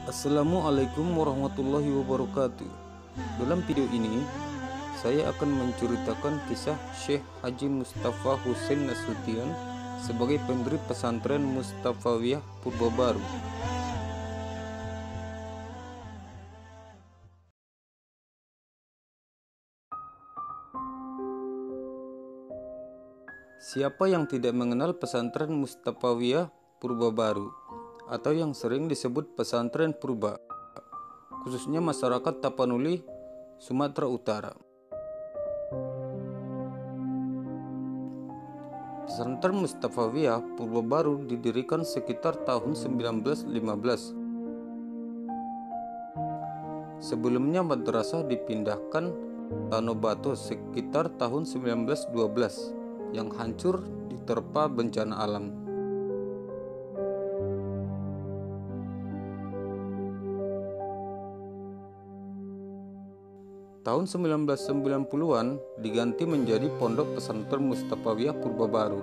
Assalamualaikum warahmatullahi wabarakatuh. Dalam video ini, saya akan menceritakan kisah Syekh Haji Mustafa Husain Nasution sebagai pendiri pesantren Mustafawiyah Purba Baru. Siapa yang tidak mengenal pesantren Mustafawiyah Purba Baru atau yang sering disebut pesantren Purba, khususnya masyarakat Tapanuli, Sumatera Utara. Pesantren Mustafawiyah Purba Baru didirikan sekitar tahun 1915. Sebelumnya madrasah dipindahkan Tanobato sekitar tahun 1912 yang hancur diterpa bencana alam. Tahun 1990-an diganti menjadi Pondok Pesantren Mustafawiyah Purba Baru.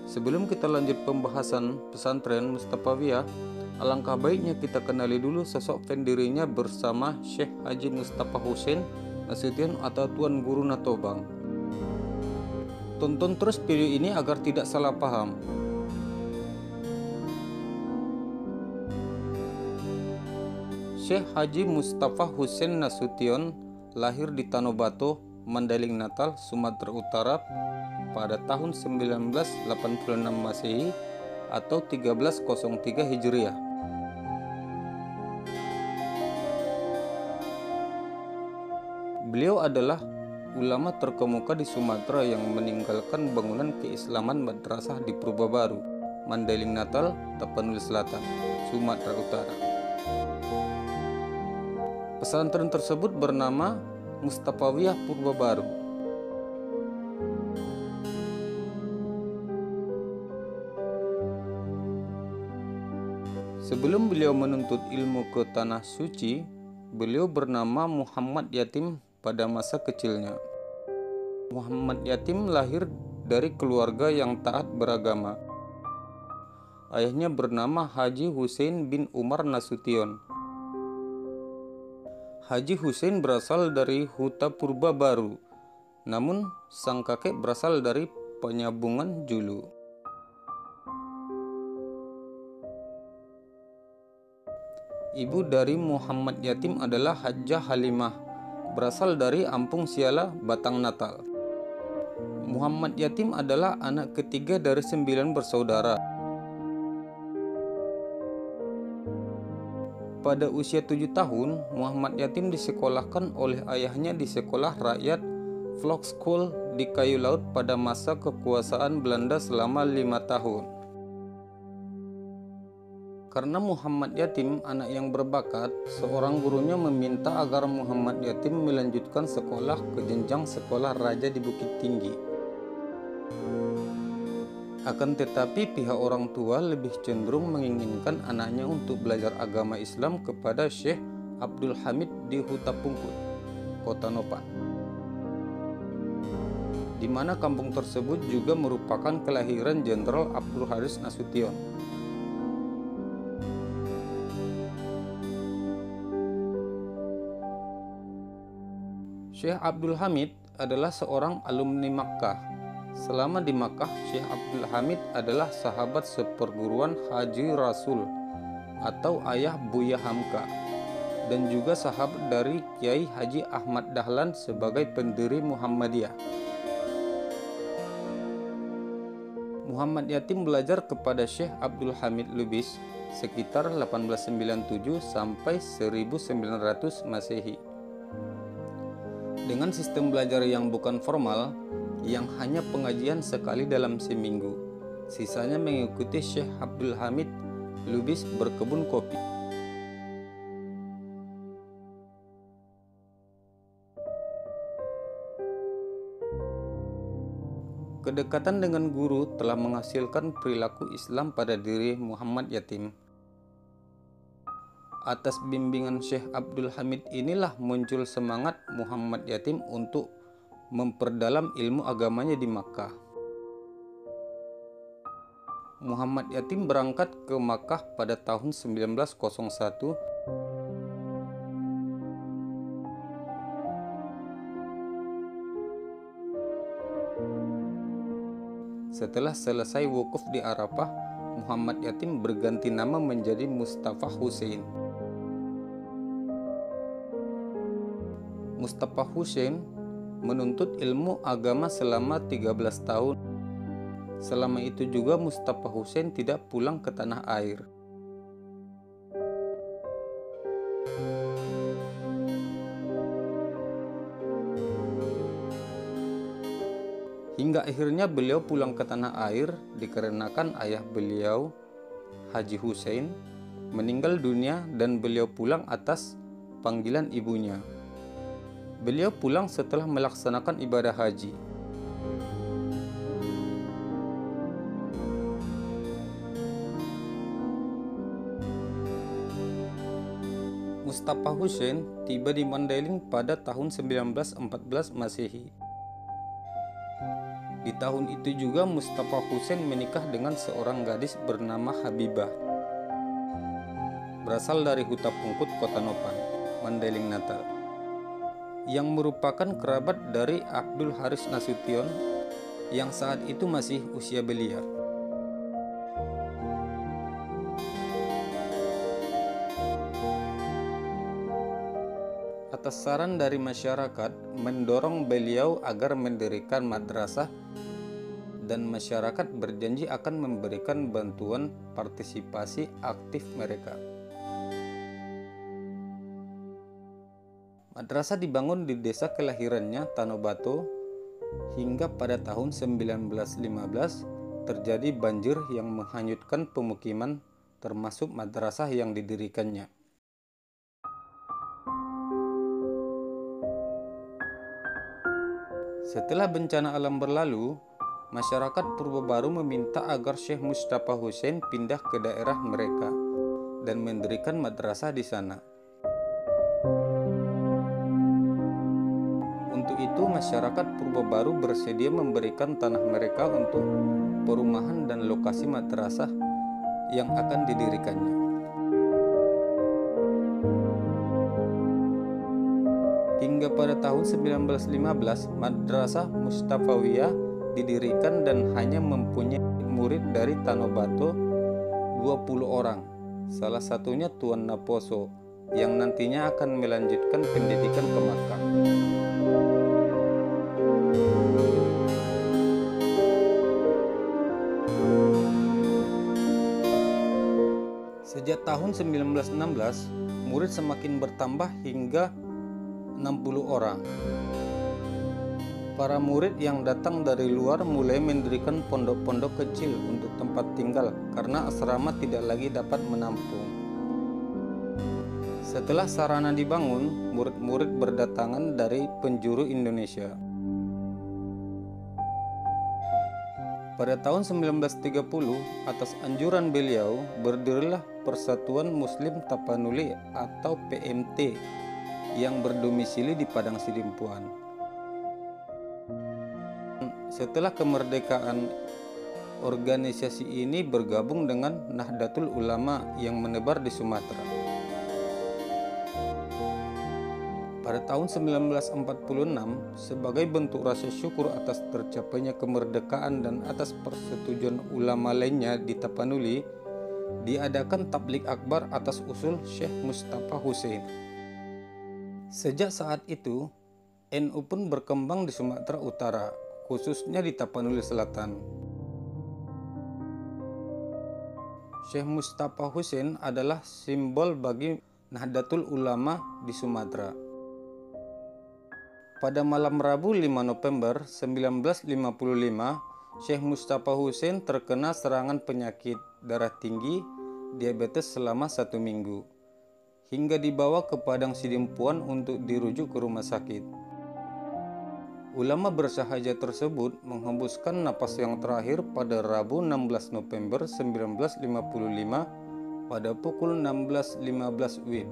Sebelum kita lanjut pembahasan pesantren Mustafawiyah, alangkah baiknya kita kenali dulu sosok pendirinya bersama Syekh Haji Mustafa Husain Nasution atau Tuan Guru Natobang. Tonton terus video ini agar tidak salah paham. Syekh Haji Mustafa Husain Nasution lahir di Tanobato, Mandailing Natal, Sumatera Utara pada tahun 1986 Masehi atau 1303 Hijriah. Beliau adalah ulama terkemuka di Sumatera yang meninggalkan bangunan keislaman madrasah di Purba Baru, Mandailing Natal, Tapanuli Selatan, Sumatera Utara. Pesantren tersebut bernama Mustafawiyah Purba Baru. Sebelum beliau menuntut ilmu ke Tanah Suci, beliau bernama Muhammad Yatim pada masa kecilnya. Muhammad Yatim lahir dari keluarga yang taat beragama. Ayahnya bernama Haji Husain bin Umar Nasution. Haji Husain berasal dari Huta Purba Baru, namun sang kakek berasal dari Penyabungan Julu. Ibu dari Muhammad Yatim adalah Hajjah Halimah, berasal dari Ampung Siala, Batang Natal. Muhammad Yatim adalah anak ketiga dari 9 bersaudara. Pada usia 7 tahun, Muhammad Yatim disekolahkan oleh ayahnya di sekolah rakyat Vlok School di Kayu Laut pada masa kekuasaan Belanda selama 5 tahun. Karena Muhammad Yatim anak yang berbakat, seorang gurunya meminta agar Muhammad Yatim melanjutkan sekolah ke jenjang sekolah raja di Bukit Tinggi. Akan tetapi pihak orang tua lebih cenderung menginginkan anaknya untuk belajar agama Islam kepada Syekh Abdul Hamid di Huta Pungkut, Kota Nopan, di mana kampung tersebut juga merupakan kelahiran Jenderal Abdul Haris Nasution. Syekh Abdul Hamid adalah seorang alumni Makkah. Selama di Makkah, Syekh Abdul Hamid adalah sahabat seperguruan Haji Rasul atau ayah Buya Hamka, dan juga sahabat dari Kiai Haji Ahmad Dahlan sebagai pendiri Muhammadiyah. Muhammad Yatim belajar kepada Syekh Abdul Hamid Lubis sekitar 1897 sampai 1900 Masehi. Dengan sistem belajar yang bukan formal, yang hanya pengajian sekali dalam seminggu, sisanya mengikuti Syekh Abdul Hamid Lubis berkebun kopi. Kedekatan dengan guru telah menghasilkan perilaku Islam pada diri Muhammad Yatim. Atas bimbingan Syekh Abdul Hamid inilah muncul semangat Muhammad Yatim untuk memperdalam ilmu agamanya di Makkah. Muhammad Yatim berangkat ke Makkah pada tahun 1901 setelah selesai wukuf di Arafah. Muhammad Yatim berganti nama menjadi Mustafa Hussein. Mustafa Hussein menuntut ilmu agama selama 13 tahun. Selama itu juga Mustafa Hussein tidak pulang ke tanah air. Hingga akhirnya beliau pulang ke tanah air dikarenakan ayah beliau, Haji Hussein, meninggal dunia dan beliau pulang atas panggilan ibunya. Beliau pulang setelah melaksanakan ibadah haji. Mustafa Hussein tiba di Mandailing pada tahun 1914 Masehi. Di tahun itu juga Mustafa Hussein menikah dengan seorang gadis bernama Habibah, berasal dari Huta Pungkut, Kota Nopan, Mandailing Natal, yang merupakan kerabat dari Abdul Haris Nasution yang saat itu masih usia belia. Atas saran dari masyarakat mendorong beliau agar mendirikan madrasah, dan masyarakat berjanji akan memberikan bantuan partisipasi aktif mereka. Madrasah dibangun di desa kelahirannya, Tanobato, hingga pada tahun 1915 terjadi banjir yang menghanyutkan pemukiman termasuk madrasah yang didirikannya. Setelah bencana alam berlalu, masyarakat Purba Baru meminta agar Syekh Mustafa Hussein pindah ke daerah mereka dan mendirikan madrasah di sana. Untuk itu, masyarakat Purba Baru bersedia memberikan tanah mereka untuk perumahan dan lokasi madrasah yang akan didirikannya. Hingga pada tahun 1915, Madrasah Mustafawiyah didirikan dan hanya mempunyai murid dari Tanobato 20 orang. Salah satunya Tuan Naposo yang nantinya akan melanjutkan pendidikan ke Makkah. Sejak tahun 1916, murid semakin bertambah hingga 60 orang. Para murid yang datang dari luar mulai mendirikan pondok-pondok kecil untuk tempat tinggal karena asrama tidak lagi dapat menampung. Setelah sarana dibangun, murid-murid berdatangan dari penjuru Indonesia. Pada tahun 1930, atas anjuran beliau, berdirilah Persatuan Muslim Tapanuli atau PMT yang berdomisili di Padang Sidimpuan. Setelah kemerdekaan, organisasi ini bergabung dengan Nahdlatul Ulama yang menebar di Sumatera. Pada tahun 1946, sebagai bentuk rasa syukur atas tercapainya kemerdekaan dan atas persetujuan ulama lainnya di Tapanuli, diadakan tablik akbar atas usul Syekh Mustafa Hussein. Sejak saat itu, NU pun berkembang di Sumatera Utara, khususnya di Tapanuli Selatan. Syekh Mustafa Hussein adalah simbol bagi Nahdlatul Ulama di Sumatera. Pada malam Rabu 5 November 1955, Syekh Mustafa Hussein terkena serangan penyakit darah tinggi, diabetes selama 1 minggu, hingga dibawa ke Padang Sidimpuan untuk dirujuk ke rumah sakit. Ulama bersahaja tersebut menghembuskan napas yang terakhir pada Rabu 16 November 1955 pada pukul 16.15 WIB.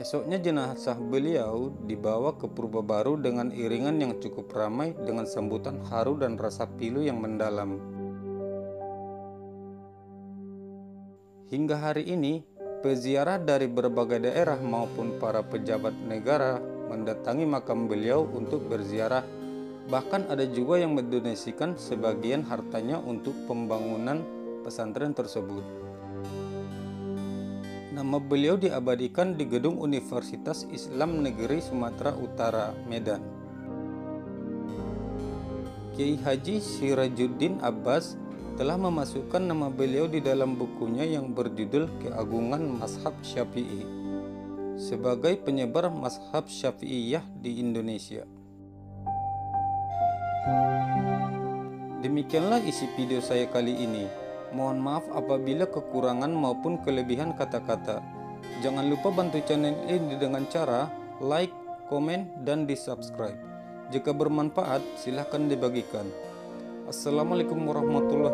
Esoknya jenazah beliau dibawa ke Purba Baru dengan iringan yang cukup ramai dengan sambutan haru dan rasa pilu yang mendalam. Hingga hari ini, peziarah dari berbagai daerah maupun para pejabat negara mendatangi makam beliau untuk berziarah. Bahkan ada juga yang mendonasikan sebagian hartanya untuk pembangunan pesantren tersebut. Nama beliau diabadikan di gedung Universitas Islam Negeri Sumatera Utara, Medan. Kiai Haji Sirajuddin Abbas telah memasukkan nama beliau di dalam bukunya yang berjudul Keagungan Mazhab Syafi'i sebagai penyebar mazhab Syafi'iyah di Indonesia. Demikianlah isi video saya kali ini. Mohon maaf apabila kekurangan maupun kelebihan kata-kata. Jangan lupa bantu channel ini dengan cara like, komen, dan di-subscribe. Jika bermanfaat, silahkan dibagikan. Assalamualaikum warahmatullahi